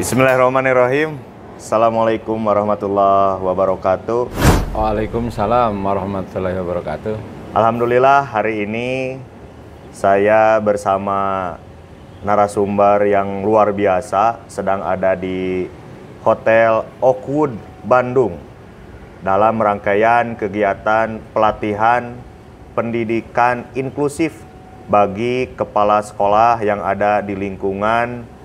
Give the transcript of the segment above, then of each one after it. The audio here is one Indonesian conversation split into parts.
Bismillahirrahmanirrahim. Assalamualaikum warahmatullahi wabarakatuh. Waalaikumsalam warahmatullahi wabarakatuh. Alhamdulillah hari ini saya bersama narasumber yang luar biasa sedang ada di Hotel Oakwood, Bandung dalam rangkaian kegiatan pelatihan pendidikan inklusif bagi kepala sekolah yang ada di lingkungan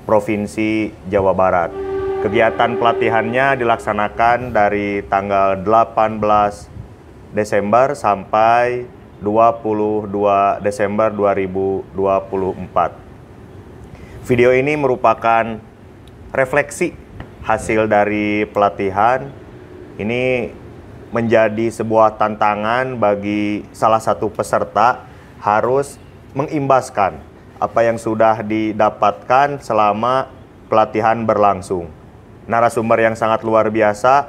Provinsi Jawa Barat. Kegiatan pelatihannya dilaksanakan dari tanggal 18 Desember sampai 22 Desember 2024. Video ini merupakan refleksi hasil dari pelatihan. Ini menjadi sebuah tantangan bagi salah satu peserta harus mengimbaskan apa yang sudah didapatkan selama pelatihan berlangsung. Narasumber yang sangat luar biasa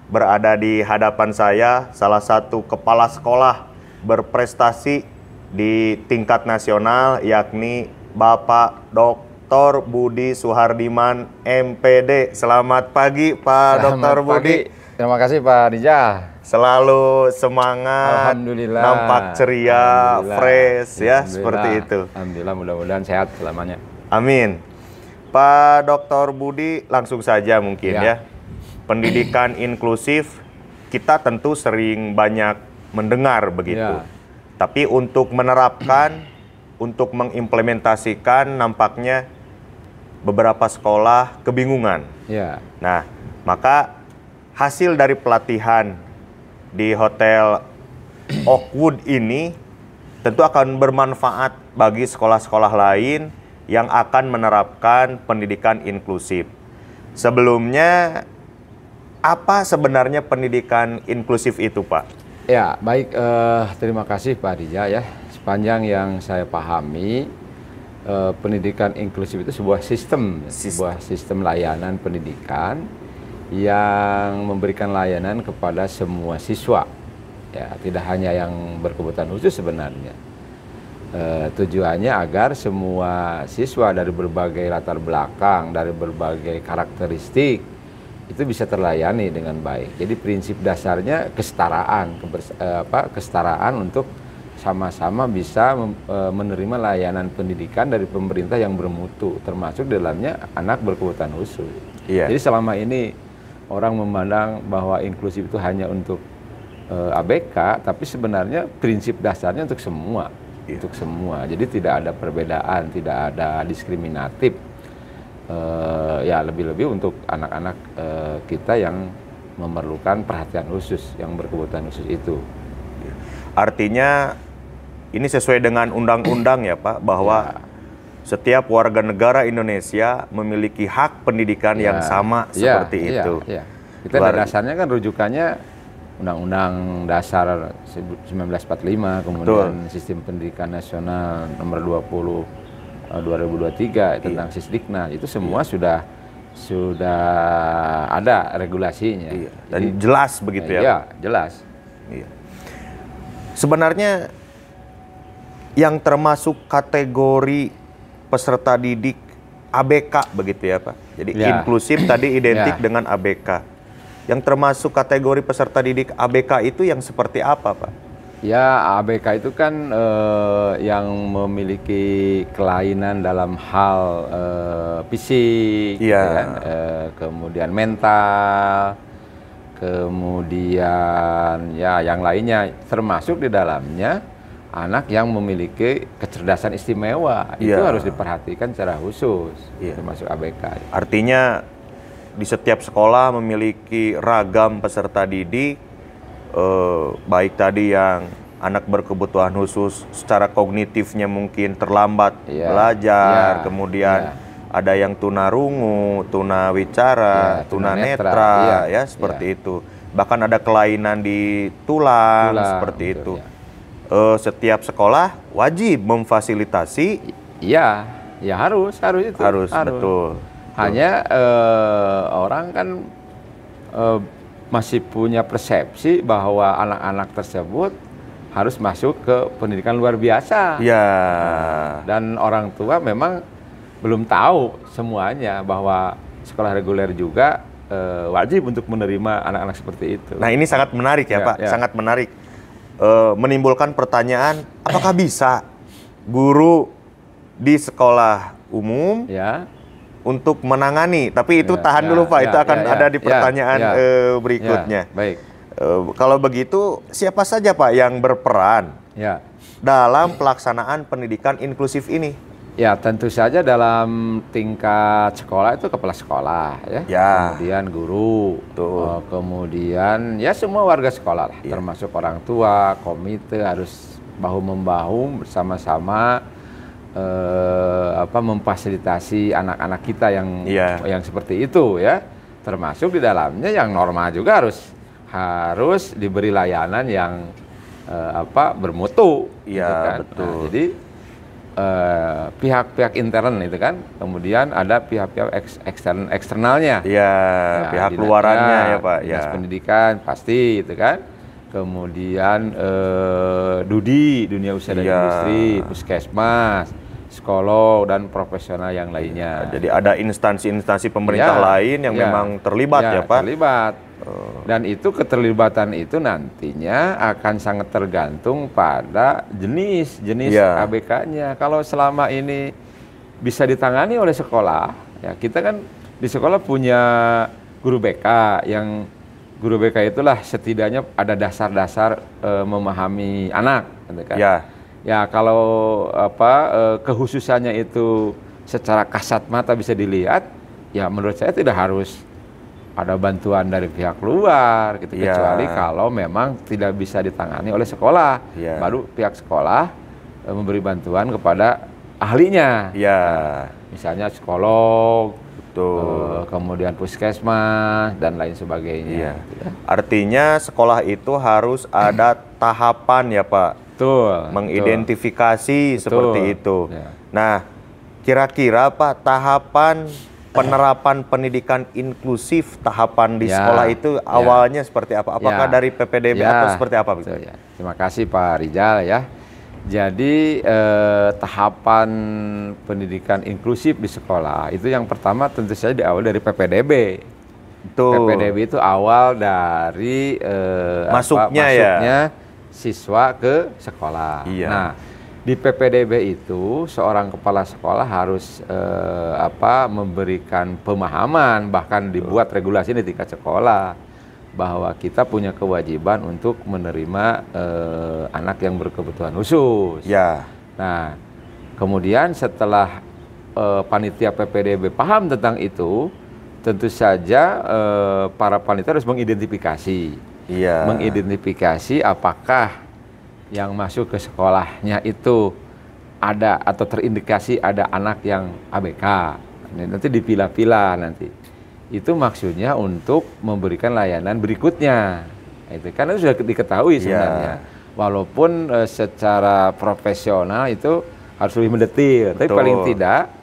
berada di hadapan saya, salah satu kepala sekolah berprestasi di tingkat nasional, yakni Bapak Dr. Budi Suhardiman, MPD. Selamat pagi Pak Dr. Budi. Terima kasih Pak Dija. Selalu semangat, Alhamdulillah. nampak ceria, fresh ya, seperti itu. Alhamdulillah, mudah-mudahan sehat selamanya. Amin. Pak Dr. Budi, langsung saja mungkin ya. Pendidikan inklusif kita tentu sering banyak mendengar begitu. Tapi untuk menerapkan, untuk mengimplementasikan nampaknya beberapa sekolah kebingungan. Nah, maka hasil dari pelatihan di Hotel Oakwood ini tentu akan bermanfaat bagi sekolah-sekolah lain yang akan menerapkan pendidikan inklusif. Sebelumnya, apa sebenarnya pendidikan inklusif itu, Pak? Ya, baik. Terima kasih Pak Dija ya. Sepanjang yang saya pahami, pendidikan inklusif itu sebuah sistem layanan pendidikan yang memberikan layanan kepada semua siswa, ya, tidak hanya yang berkebutuhan khusus sebenarnya. Tujuannya agar semua siswa dari berbagai latar belakang, dari berbagai karakteristik itu bisa terlayani dengan baik. Jadi prinsip dasarnya kesetaraan, kesetaraan untuk sama-sama bisa menerima layanan pendidikan dari pemerintah yang bermutu, termasuk dalamnya anak berkebutuhan khusus. Jadi selama ini orang memandang bahwa inklusif itu hanya untuk ABK, tapi sebenarnya prinsip dasarnya untuk semua, untuk semua. Jadi tidak ada perbedaan, tidak ada diskriminatif. Ya lebih-lebih untuk anak-anak kita yang memerlukan perhatian khusus, yang berkebutuhan khusus itu. Artinya ini sesuai dengan undang-undang ya Pak, bahwa setiap warga negara Indonesia memiliki hak pendidikan yang sama seperti itu. Kita dasarnya kan rujukannya Undang-Undang Dasar 1945, kemudian Sistem Pendidikan Nasional nomor 20 2023 tentang Sisdiknas. Itu semua sudah ada regulasinya. Dan jelas begitu ya. Iya, jelas. Sebenarnya yang termasuk kategori peserta didik ABK begitu ya Pak. Jadi inklusif tadi identik dengan ABK. Yang termasuk kategori peserta didik ABK itu yang seperti apa Pak? Ya, ABK itu kan yang memiliki kelainan dalam hal fisik, kemudian mental, kemudian ya yang lainnya, termasuk di dalamnya anak yang memiliki kecerdasan istimewa. Itu harus diperhatikan secara khusus, termasuk ABK. Artinya di setiap sekolah memiliki ragam peserta didik, baik tadi yang anak berkebutuhan khusus secara kognitifnya mungkin terlambat belajar, kemudian ada yang tunarungu, tunawicara, tunanetra, ya seperti itu. Bahkan ada kelainan di tulang seperti itu. Setiap sekolah wajib memfasilitasi. Harus itu. Harus. Betul. Hanya orang kan masih punya persepsi bahwa anak-anak tersebut harus masuk ke pendidikan luar biasa. Ya. Dan orang tua memang belum tahu semuanya bahwa sekolah reguler juga wajib untuk menerima anak-anak seperti itu. Nah, ini sangat menarik ya, Pak, sangat menarik. Menimbulkan pertanyaan, apakah bisa guru di sekolah umum untuk menangani? Tapi itu tahan dulu, Pak, itu akan ada di pertanyaan berikutnya. Baik. Kalau begitu, siapa saja, Pak, yang berperan dalam pelaksanaan pendidikan inklusif ini? Ya, tentu saja dalam tingkat sekolah itu kepala sekolah, kemudian guru, kemudian ya semua warga sekolah lah, termasuk orang tua, komite harus bahu-membahu bersama-sama memfasilitasi anak-anak kita yang seperti itu ya, termasuk di dalamnya yang normal juga harus diberi layanan yang bermutu. Iya, gitu kan. betul. Nah, jadi pihak-pihak intern itu kan, kemudian ada pihak-pihak eksternalnya. Iya, pihak luarannya ya, Pak. Dinas pendidikan pasti itu kan. Kemudian DUDI, dunia usaha dan industri, puskesmas, psikolog dan profesional yang lainnya. Jadi ada instansi-instansi pemerintah lain yang memang terlibat ya, Pak. Terlibat. Dan itu keterlibatan itu nantinya akan sangat tergantung pada jenis ABK-nya. Kalau selama ini bisa ditangani oleh sekolah, ya kita kan di sekolah punya guru BK yang guru BK itulah setidaknya ada dasar-dasar memahami anak, gitu kan? Ya kalau kehususannya itu secara kasat mata bisa dilihat, ya menurut saya tidak harus ada bantuan dari pihak luar gitu, kecuali kalau memang tidak bisa ditangani oleh sekolah, baru pihak sekolah memberi bantuan kepada ahlinya. Misalnya psikolog, kemudian puskesmas dan lain sebagainya. Artinya sekolah itu harus ada tahapan ya, Pak. Mengidentifikasi seperti itu. Nah, kira-kira Pak, tahapan penerapan pendidikan inklusif, tahapan di sekolah itu awalnya seperti apa? Apakah dari PPDB atau seperti apa? Terima kasih Pak Rizal ya. Jadi tahapan pendidikan inklusif di sekolah itu yang pertama tentu saja diawal dari PPDB. PPDB itu awal dari masuknya siswa ke sekolah. Nah, di PPDB itu seorang kepala sekolah harus memberikan pemahaman, bahkan dibuat regulasi di tingkat sekolah bahwa kita punya kewajiban untuk menerima anak yang berkebutuhan khusus. Nah, kemudian setelah panitia PPDB paham tentang itu, tentu saja para panitia harus mengidentifikasi, mengidentifikasi apakah yang masuk ke sekolahnya itu ada atau terindikasi ada anak yang ABK. Nanti dipilah-pilah nanti. Itu maksudnya untuk memberikan layanan berikutnya. Itu karena sudah diketahui sebenarnya. Walaupun secara profesional itu harus lebih mendetil, tapi paling tidak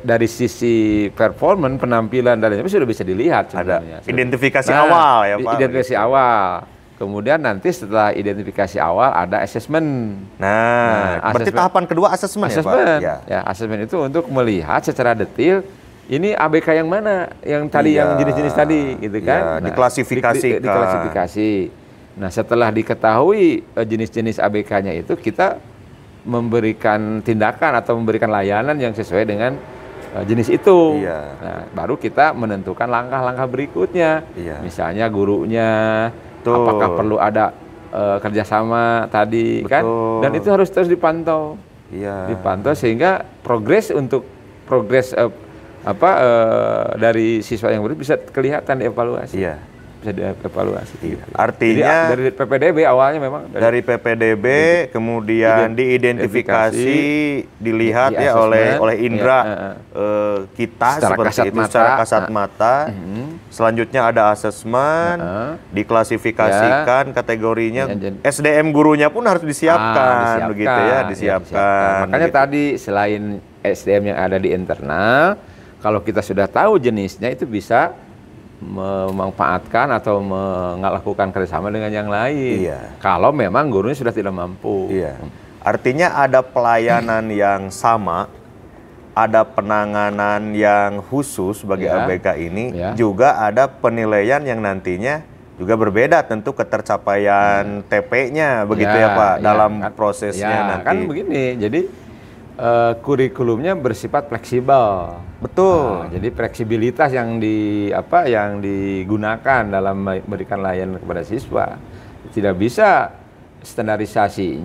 dari sisi performan, penampilan dan lain-lain sudah bisa dilihat sebenarnya. Ada identifikasi awal ya, Pak. Identifikasi awal. Kemudian nanti setelah identifikasi awal ada asesmen. Berarti tahapan kedua asesmen ya, Pak? Ya, asesmen itu untuk melihat secara detail ini ABK yang mana, yang tadi yang jenis-jenis tadi, gitu kan? Diklasifikasi. Nah, setelah diketahui jenis-jenis ABK-nya itu, kita memberikan tindakan atau memberikan layanan yang sesuai dengan jenis itu. Nah, baru kita menentukan langkah-langkah berikutnya. Misalnya gurunya, apakah perlu ada kerjasama tadi, kan? Dan itu harus terus dipantau. Dipantau sehingga progres dari siswa yang bisa kelihatan dievaluasi. Bisa dievaluasi. Artinya jadi, dari PPDB awalnya memang dari PPDB kemudian diidentifikasi, dilihat oleh indra kita seperti itu secara kasat mata. Selanjutnya ada asesmen, diklasifikasikan kategorinya, SDM gurunya pun harus disiapkan, begitu ya, disiapkan. Makanya gitu. Tadi selain SDM yang ada di internal, kalau kita sudah tahu jenisnya itu bisa memanfaatkan atau melakukan kerjasama dengan yang lain. Kalau memang gurunya sudah tidak mampu. Artinya ada pelayanan yang sama ada penanganan yang khusus bagi ABK ini, juga ada penilaian yang nantinya juga berbeda tentu ketercapaian TP-nya begitu ya Pak dalam prosesnya nanti. Kan begini, jadi kurikulumnya bersifat fleksibel. Betul. Jadi fleksibilitas yang digunakan dalam memberikan layanan kepada siswa tidak bisa standarisasi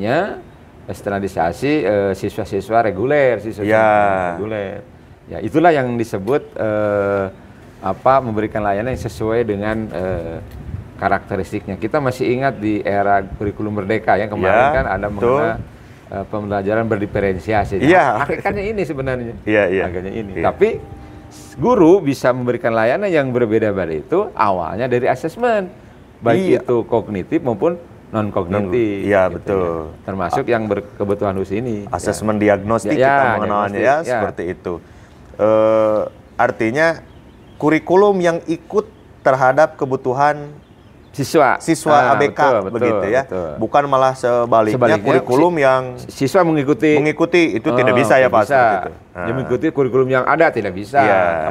siswa-siswa reguler, reguler. Ya, itulah yang disebut memberikan layanan yang sesuai dengan karakteristiknya. Kita masih ingat di era kurikulum merdeka yang kemarin kan ada mengenai pembelajaran berdiferensiasi. Hakikatnya ini sebenarnya. Hakikatnya ini. Tapi guru bisa memberikan layanan yang berbeda-beda itu awalnya dari asesmen, baik itu kognitif maupun non kognitif. Iya betul. Termasuk yang berkebutuhan khusus ini. Asesmen diagnostik kita mengenalnya seperti itu. Artinya kurikulum yang ikut terhadap kebutuhan siswa ABK begitu ya. Bukan malah sebaliknya kurikulum yang siswa mengikuti itu tidak bisa ya Pak. Dia mengikuti kurikulum yang ada tidak bisa.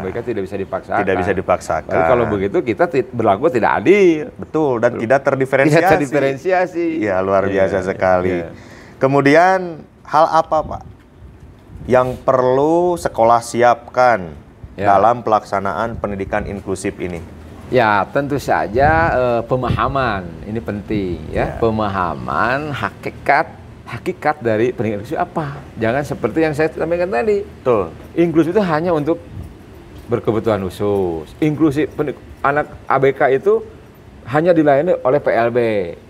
ABK tidak bisa dipaksakan. Tidak bisa dipaksakan. Tapi kalau begitu kita berlaku tidak adil. Betul, dan tidak terdiferensiasi. Tidak terdiferensiasi. Ya, luar biasa sekali. Kemudian hal apa Pak yang perlu sekolah siapkan dalam pelaksanaan pendidikan inklusif ini? Ya, tentu saja pemahaman ini penting ya. Pemahaman hakikat dari pendidikan inklusif apa? Jangan seperti yang saya sampaikan tadi. Betul. Inklusif itu hanya untuk berkebutuhan khusus. Inklusif anak ABK itu hanya dilayani oleh PLB.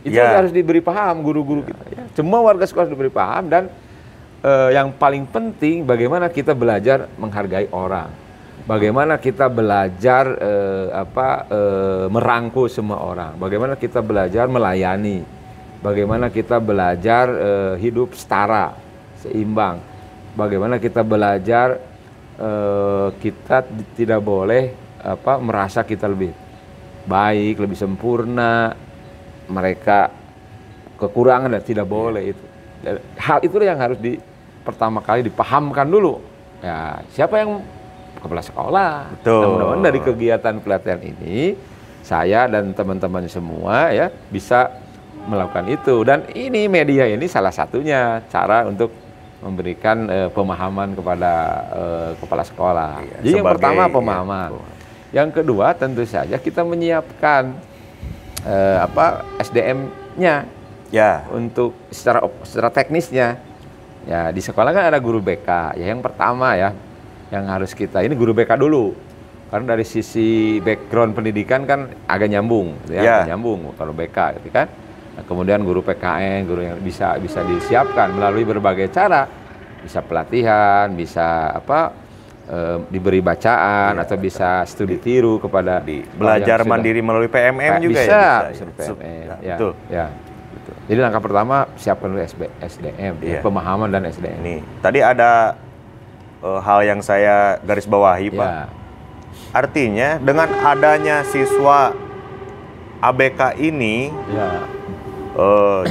Itu harus diberi paham guru-guru kita. Ya. Semua warga sekolah harus diberi paham, dan yang paling penting bagaimana kita belajar menghargai orang. Bagaimana kita belajar merangkul semua orang. Bagaimana kita belajar melayani. Bagaimana kita belajar hidup setara, seimbang. Bagaimana kita belajar kita tidak boleh merasa kita lebih baik, lebih sempurna. Mereka kekurangan dan tidak boleh itu. Hal itu yang harus pertama kali dipahamkan dulu. Ya, siapa yang kepala sekolah. Betul. Mudah-mudahan dari kegiatan pelatihan ini saya dan teman-teman semua ya bisa melakukan itu, dan ini media ini salah satunya cara untuk memberikan pemahaman kepada kepala sekolah. Jadi yang pertama pemahaman. Yang kedua tentu saja kita menyiapkan SDM-nya untuk secara teknisnya. Ya, di sekolah kan ada guru BK. Ya, yang pertama ya yang harus kita, ini guru BK dulu, karena dari sisi background pendidikan kan agak nyambung, nyambung kalau BK, gitu kan. Nah, kemudian guru PKN, guru yang bisa disiapkan melalui berbagai cara, bisa pelatihan, bisa diberi bacaan atau bisa studi tiru kepada belajar mandiri melalui PMM juga bisa PMM. Betul. Jadi langkah pertama siapkan dulu SDM, pemahaman dan SDM. Nih, tadi ada hal yang saya garis bawahi Pak. Artinya dengan adanya siswa ABK ini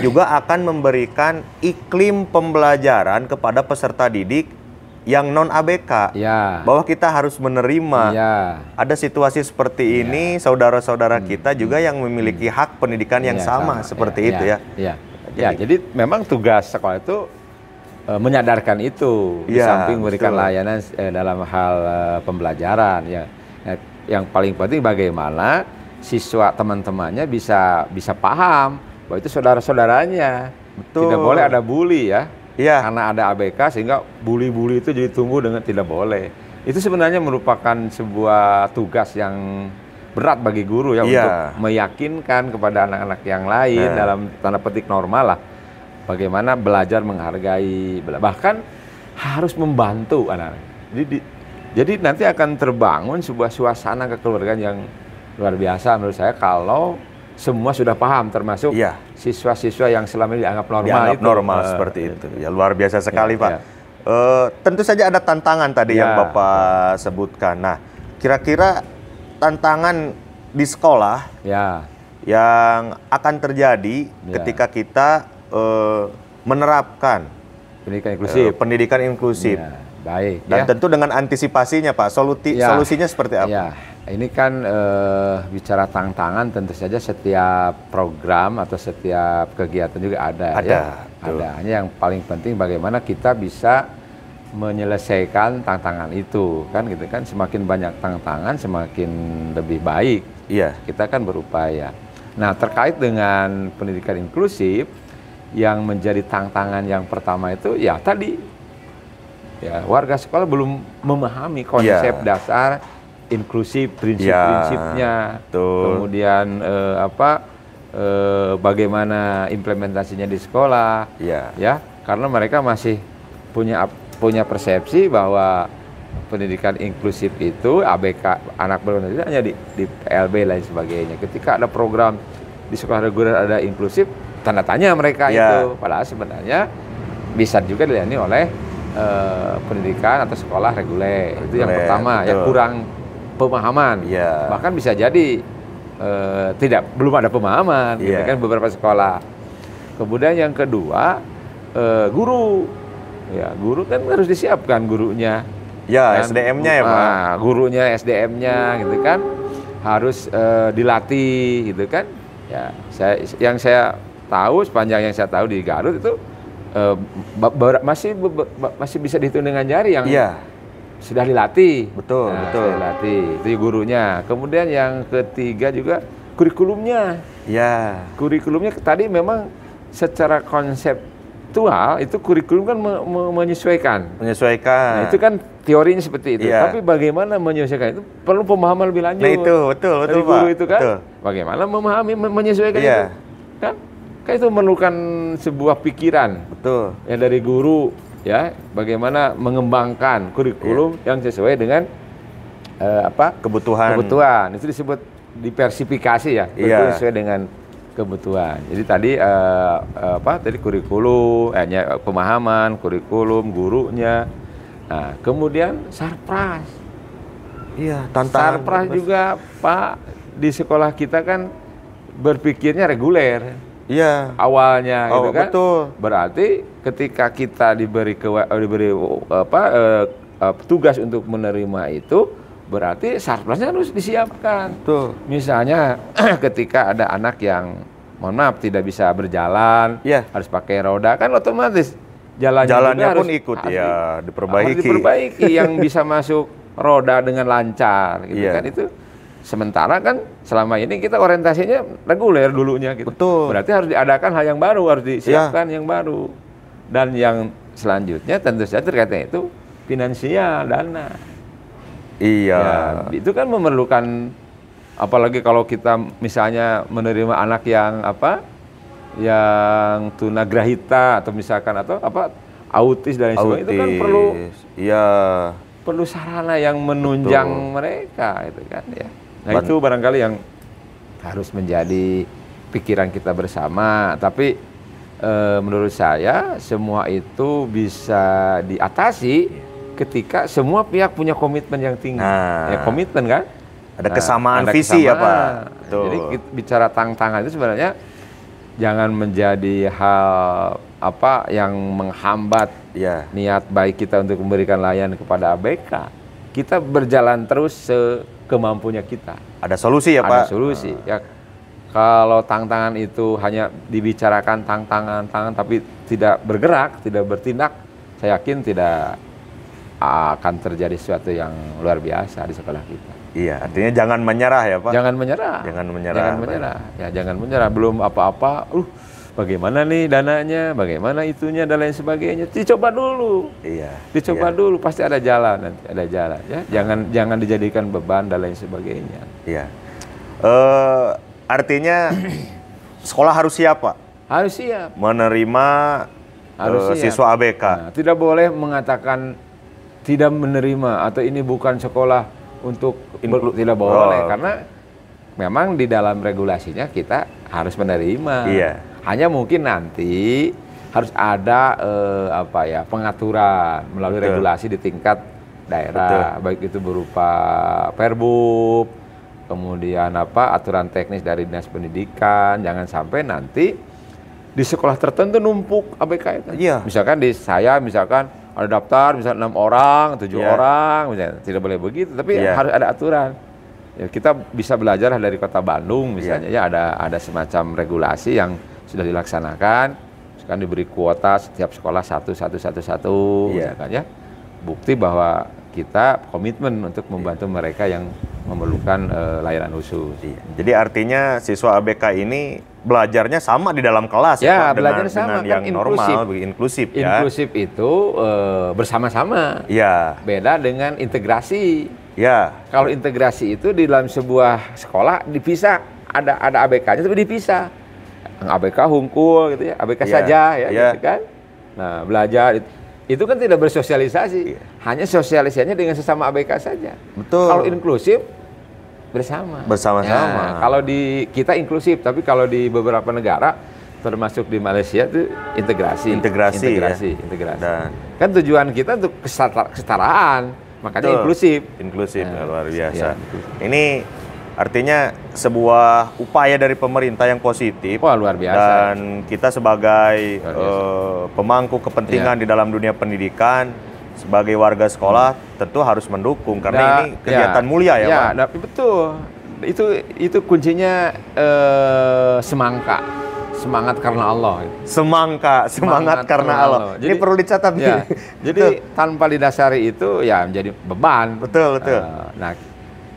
juga akan memberikan iklim pembelajaran kepada peserta didik yang non ABK. Bahwa kita harus menerima ada situasi seperti ini, saudara-saudara kita juga yang memiliki hak pendidikan yang sama seperti itu ya. Jadi memang tugas sekolah itu menyadarkan itu, di samping memberikan layanan dalam hal pembelajaran ya. Yang paling penting bagaimana siswa teman-temannya bisa paham bahwa itu saudara-saudaranya. Tidak boleh ada bully ya. Karena ada ABK sehingga bully-bully itu jadi tumbuh dengan tidak boleh. Itu sebenarnya merupakan sebuah tugas yang berat bagi guru ya, untuk meyakinkan kepada anak-anak yang lain dalam tanda petik normal lah. Bagaimana belajar menghargai, bahkan harus membantu anak-anak. Jadi nanti akan terbangun sebuah suasana kekeluargaan yang luar biasa menurut saya kalau semua sudah paham, termasuk siswa-siswa yang selama ini dianggap normal. Seperti itu. Ya, luar biasa sekali Pak. Tentu saja ada tantangan tadi yang Bapak sebutkan. Nah, kira-kira tantangan di sekolah yang akan terjadi ketika kita menerapkan pendidikan inklusif. Baik. Dan tentu dengan antisipasinya Pak, solusinya seperti apa? Ya, ini kan bicara tantangan, tentu saja setiap program atau setiap kegiatan juga ada. Ada. Hanya yang paling penting bagaimana kita bisa menyelesaikan tantangan itu, kan gitu kan. Semakin banyak tantangan, semakin lebih baik. Iya. Kita kan berupaya. Nah, terkait dengan pendidikan inklusif, yang menjadi tantangan yang pertama itu ya tadi. Ya, warga sekolah belum memahami konsep dasar inklusif, prinsip-prinsipnya, kemudian bagaimana implementasinya di sekolah, ya, karena mereka masih punya persepsi bahwa pendidikan inklusif itu ABK anak berkebutuhan hanya di PLB lain sebagainya. Ketika ada program di sekolah reguler ada inklusif, tanda tanya mereka itu, padahal sebenarnya bisa juga dilayani oleh pendidikan atau sekolah reguler. Itu yang pertama, ya kurang pemahaman. Bahkan bisa jadi belum ada pemahaman, gitu kan beberapa sekolah. Kemudian yang kedua, guru. Ya, guru kan harus disiapkan gurunya. Ya, SDM-nya ya, Pak. Gurunya, SDM-nya gitu kan harus dilatih gitu kan. Ya, saya tahu, sepanjang yang saya tahu di Garut itu masih bisa dihitung dengan jari yang sudah dilatih. Betul. Dilatih. Itu gurunya. Kemudian yang ketiga juga kurikulumnya. Kurikulumnya tadi memang secara konseptual itu kurikulum kan menyesuaikan. Nah, itu kan teorinya seperti itu. Tapi bagaimana menyesuaikan itu perlu pemahaman lebih lanjut. Nah, itu betul dari guru Pak. Itu kan. Betul. Bagaimana memahami menyesuaikan itu. Kan itu memerlukan sebuah pikiran. Betul. Ya dari guru, ya, bagaimana mengembangkan kurikulum yang sesuai dengan kebutuhan. Itu disebut diversifikasi ya, sesuai dengan kebutuhan. Jadi tadi tadi kurikulum, pemahaman, kurikulum, gurunya. Nah, kemudian sarpras. Sarpras juga, Pak, di sekolah kita kan berpikirnya reguler. Awalnya gitu kan. Betul. Berarti ketika kita diberi tugas untuk menerima itu, berarti sarprasnya harus disiapkan. Betul. Misalnya ketika ada anak yang mohon maaf tidak bisa berjalan, harus pakai roda, kan otomatis jalannya pun ikut diperbaiki. Harus diperbaiki yang bisa masuk roda dengan lancar gitu kan itu. Sementara kan selama ini kita orientasinya reguler dulunya gitu. Betul. Berarti harus diadakan hal yang baru, harus disiapkan yang baru. Dan yang selanjutnya tentu saja terkait itu finansial, dana. Itu kan memerlukan, apalagi kalau kita misalnya menerima anak yang yang tunagrahita atau misalkan autis dan lain sebagainya, itu kan perlu sarana yang menunjang mereka itu kan ya. Nah, itu barangkali yang harus menjadi pikiran kita bersama. Tapi menurut saya semua itu bisa diatasi ketika semua pihak punya komitmen yang tinggi. Komitmen kan? Ada kesamaan visi ya Pak. Jadi bicara tantangan itu sebenarnya jangan menjadi hal yang menghambat niat baik kita untuk memberikan layanan kepada ABK. Kita berjalan terus kemampunya kita. Ada solusi ya Pak? Ada solusi. Ya, kalau tantangan itu hanya dibicarakan tantangan tapi tidak bergerak, tidak bertindak, saya yakin tidak akan terjadi sesuatu yang luar biasa di sekolah kita. Artinya jangan menyerah ya Pak? Jangan menyerah. Ya, jangan menyerah. Belum apa-apa. Bagaimana nih dananya, bagaimana itunya dan lain sebagainya. Dicoba dulu. Dicoba dulu, pasti ada jalan nanti, ada jalan ya. Jangan dijadikan beban dan lain sebagainya. Artinya sekolah harus siap, Pak. Harus siap. Menerima siswa ABK. Nah, tidak boleh mengatakan tidak menerima atau ini bukan sekolah untuk tidak boleh karena memang di dalam regulasinya kita harus menerima. Hanya mungkin nanti harus ada pengaturan melalui regulasi di tingkat daerah, baik itu berupa Perbub, kemudian aturan teknis dari Dinas Pendidikan. Jangan sampai nanti di sekolah tertentu numpuk ABK itu. Misalkan ada daftar misalnya 6 orang, 7 orang, misalnya tidak boleh begitu, tapi harus ada aturan. Ya, kita bisa belajar dari Kota Bandung misalnya, ya ada semacam regulasi yang sudah dilaksanakan. Sekarang diberi kuota setiap sekolah satu, misalkan ya. Bukti bahwa kita komitmen untuk membantu mereka yang memerlukan layanan khusus. Jadi artinya siswa ABK ini belajarnya sama di dalam kelas ya, Pak, belajar sama, dengan yang normal, inklusif ya. Inklusif itu bersama-sama. Ya. Beda dengan integrasi. Ya. Kalau integrasi itu di dalam sebuah sekolah dipisah, ada ABK-nya tapi dipisah. Yang ABK hungkul gitu ya, ABK saja ya, gitu kan. Nah, belajar itu kan tidak bersosialisasi, hanya sosialisasinya dengan sesama ABK saja. Betul. Kalau inklusif bersama. Bersama-sama. Nah, kalau di kita inklusif, tapi kalau di beberapa negara termasuk di Malaysia itu integrasi. Dan kan tujuan kita untuk kesetaraan, makanya inklusif. Inklusif luar biasa. Ini artinya sebuah upaya dari pemerintah yang positif. Wah, luar biasa. Dan kita sebagai pemangku kepentingan di dalam dunia pendidikan, sebagai warga sekolah tentu harus mendukung karena ini kegiatan mulia ya Pak. Tapi betul. Itu kuncinya semangat karena Allah. Semangat karena Allah. Jadi, ini perlu dicatat. Ya, jadi tanpa didasari itu ya menjadi beban. Betul. Nah,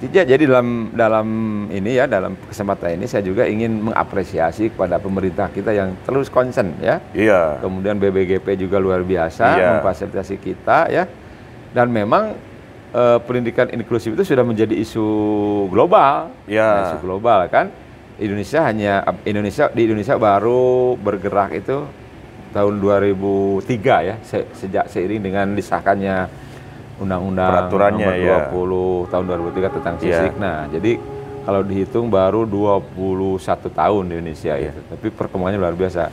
jadi dalam ini ya, dalam kesempatan ini saya juga ingin mengapresiasi kepada pemerintah kita yang terus concern ya. Iya. Kemudian BBGP juga luar biasa memfasilitasi kita ya. Dan memang pendidikan inklusif itu sudah menjadi isu global. Ya. Isu global kan. Di Indonesia baru bergerak itu tahun 2003 ya, sejak seiring dengan disahkannya Undang-Undang Nomor 20 tahun 2003 tentang fisik. Nah, jadi kalau dihitung baru 21 tahun di Indonesia itu. Tapi perkembangannya luar biasa.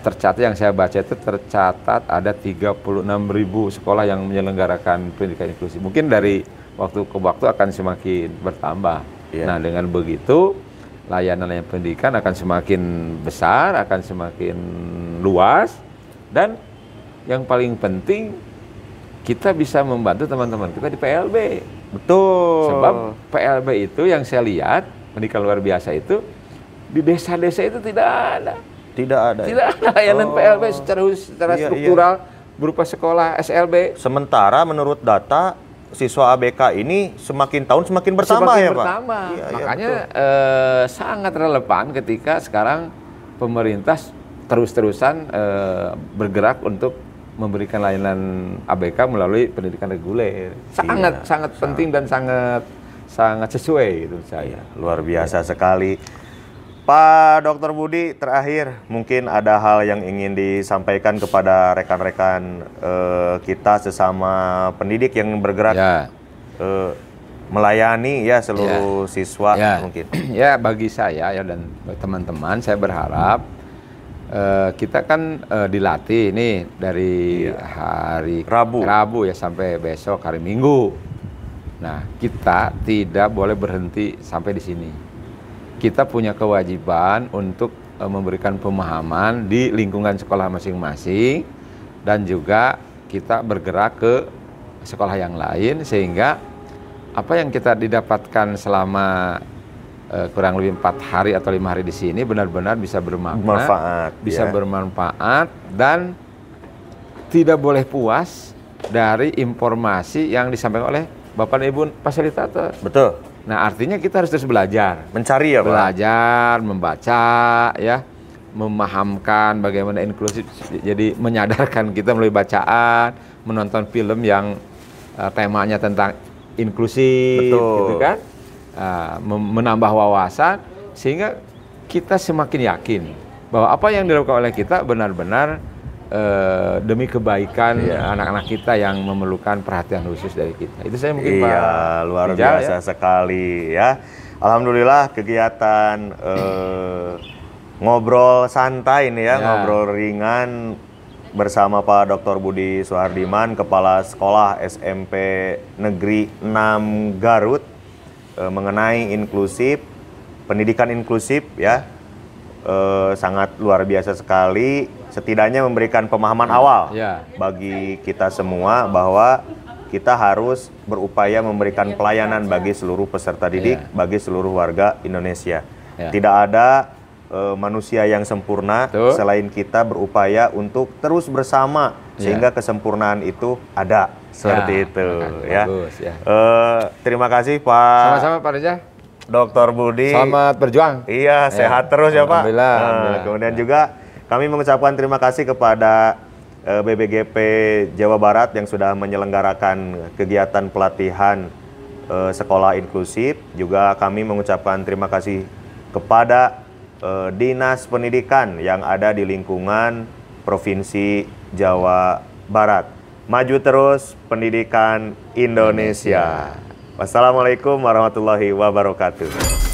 Tercatat yang saya baca itu tercatat ada 36.000 sekolah yang menyelenggarakan pendidikan inklusif. Mungkin dari waktu ke waktu akan semakin bertambah. Nah, dengan begitu layanan pendidikan akan semakin besar, akan semakin luas, dan yang paling penting kita bisa membantu teman-teman kita di PLB. Betul. Sebab PLB itu yang saya lihat, pendidikan luar biasa itu, di desa-desa itu tidak ada layanan PLB secara struktural berupa sekolah SLB. Sementara menurut data siswa ABK ini semakin tahun semakin bertambah ya Pak? Makanya sangat relevan ketika sekarang pemerintah terus-terusan bergerak untuk memberikan layanan ABK melalui pendidikan reguler. Sangat penting dan sangat sesuai itu saya. Luar biasa sekali. Pak Dr. Budi, terakhir mungkin ada hal yang ingin disampaikan kepada rekan-rekan kita sesama pendidik yang bergerak melayani seluruh siswa mungkin. Ya, bagi saya dan teman-teman, saya berharap kita kan dilatih nih dari hari Rabu ya sampai besok hari Minggu. Nah, kita tidak boleh berhenti sampai di sini. Kita punya kewajiban untuk memberikan pemahaman di lingkungan sekolah masing-masing, dan juga kita bergerak ke sekolah yang lain sehingga apa yang kita didapatkan selama kurang lebih 4 hari atau 5 hari di sini benar-benar bisa bermanfaat, bermanfaat, dan tidak boleh puas dari informasi yang disampaikan oleh Bapak dan Ibu fasilitator. Betul. Nah, artinya kita harus terus belajar. Mencari ya Pak? Belajar, membaca, ya, memahamkan bagaimana inklusif. Jadi menyadarkan kita melalui bacaan, menonton film yang temanya tentang inklusif, gitu kan? Menambah wawasan, sehingga kita semakin yakin bahwa apa yang dilakukan oleh kita benar-benar demi kebaikan anak-anak kita yang memerlukan perhatian khusus dari kita. Itu saya mungkin Pak. Luar biasa sekali ya. Alhamdulillah kegiatan ngobrol santai ini ngobrol ringan bersama Pak Dr. Budi Suhardiman, Kepala Sekolah SMP Negeri 6 Garut, mengenai inklusif, pendidikan inklusif ya. Sangat luar biasa sekali. setidaknya memberikan pemahaman awal bagi kita semua bahwa kita harus berupaya memberikan pelayanan bagi seluruh peserta didik, bagi seluruh warga Indonesia. Tidak ada manusia yang sempurna selain kita berupaya untuk terus bersama sehingga kesempurnaan itu ada seperti itu ya. Bagus, ya. Terima kasih Pak. Sama-sama Pak Rija. Dr. Budi. Selamat berjuang. Iya, sehat terus ya Pak. Alhamdulillah. Kemudian juga kami mengucapkan terima kasih kepada BBGP Jawa Barat yang sudah menyelenggarakan kegiatan pelatihan sekolah inklusif. Juga kami mengucapkan terima kasih kepada Dinas Pendidikan yang ada di lingkungan Provinsi Jawa Barat. Maju terus pendidikan Indonesia. Wassalamualaikum warahmatullahi wabarakatuh.